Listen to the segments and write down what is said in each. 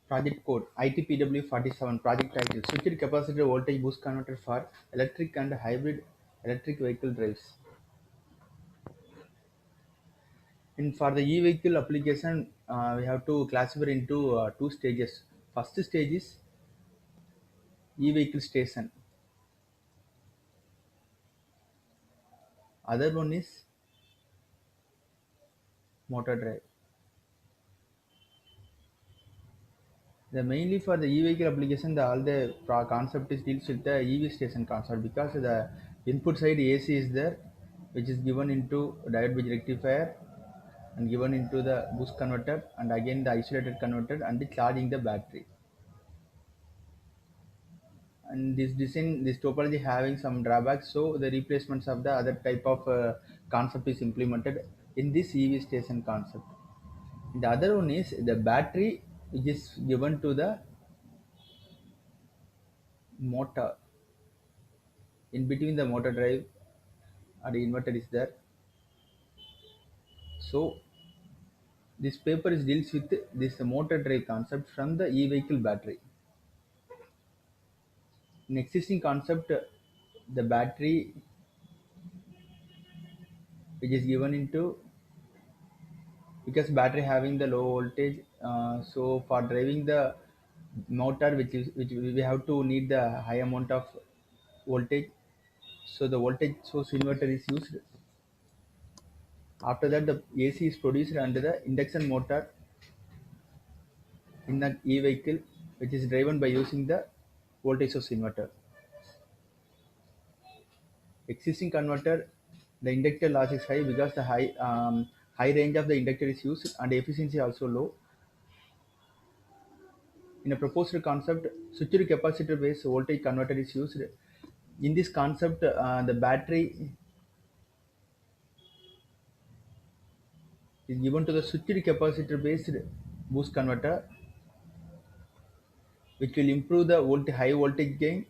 Project code ITPW47. Project title Switched Capacitor Voltage Boost Converter for Electric and Hybrid Electric Vehicle Drives. For the e-vehicle application, we have to classify into two stages. First stage is e-vehicle station. Other one is motor drive. The mainly for the e-vehicle application, all the concept is deals with the EV station concept because the input side AC is there, which is given into diode bridge rectifier and given into the boost converter and again the isolated converter and the charging the battery. And this design, this topology having some drawbacks, so the replacements of the other type of concept is implemented in this EV station concept. The other one is the battery, which is given to the motor. In between the motor drive and the inverter is there. So this paper is deals with this motor drive concept from the e-vehicle battery. In existing concept, the battery which is given into because battery having the low voltage, so for driving the motor which we have to need the high amount of voltage, so the voltage source inverter is used. After that the AC is produced under the induction motor in the e-vehicle, which is driven by using the voltage source inverter. Existing converter, the inductor loss is high because the high range of the inductor is used and efficiency also low. In a proposed concept, switched capacitor based voltage converter is used. In this concept, the battery is given to the switched capacitor based boost converter, which will improve the high voltage gain.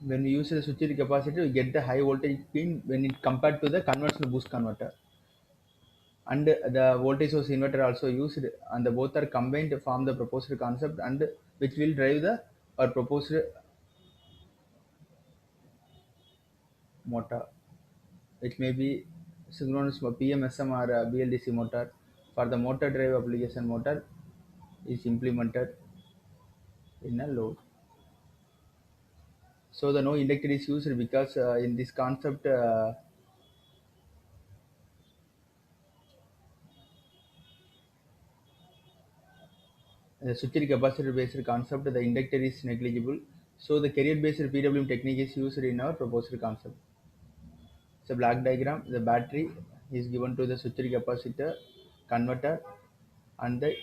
When we use the switched capacitor, we get the high voltage gain when it compared to the conventional boost converter. And the voltage source inverter also used, and the both are combined to form the proposed concept and which will drive the or proposed motor, which may be synchronous PMSM or BLDC motor. For the motor drive application, motor is implemented in a load. So the no inductor is used because in this concept, the switched capacitor based concept, the inductor is negligible. So the carrier based PWM technique is used in our proposed concept. It's a black diagram. The battery is given to the switched capacitor converter and the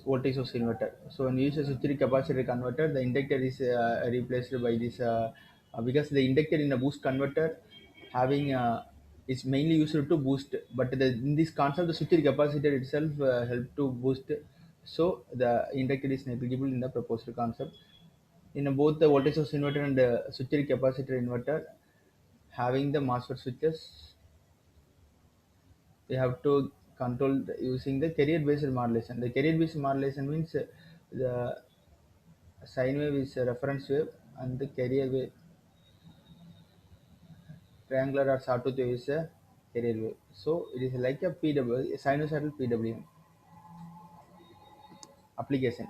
voltage source inverter. So when you use a switched capacitor converter, the inductor is replaced by this because the inductor in a boost converter having is mainly used to boost, but in this concept, the switched capacitor itself help to boost. So the inductor is negligible in the proposed concept. In both the voltage source inverter and switched capacitor inverter, having the MOSFET switches, we have to control using the carrier based modulation. The carrier based modulation means the sine wave is a reference wave and the carrier wave, triangular or sawtooth wave is a carrier wave. So it is like a PW, a sinusoidal PWM application,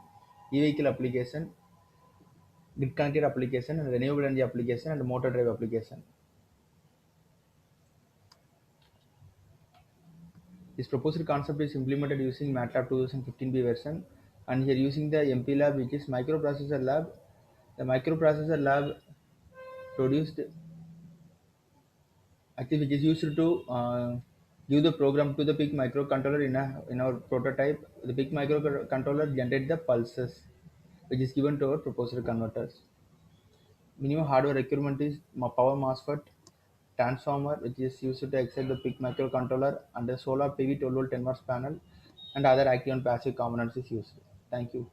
e-vehicle application, grid connected application, and renewable energy application, and motor drive application. This proposed concept is implemented using MATLAB 2015b version, and here using the MP lab, which is microprocessor lab. The microprocessor lab produced actually which is used to give the program to the PIC microcontroller in our prototype. The PIC microcontroller generate the pulses, which is given to our proposed converters. Minimum hardware requirement is power MOSFET, transformer, which is used to excite the PIC microcontroller, and the solar PV 12 volt 10 watts panel, and other active and passive components is used. Thank you.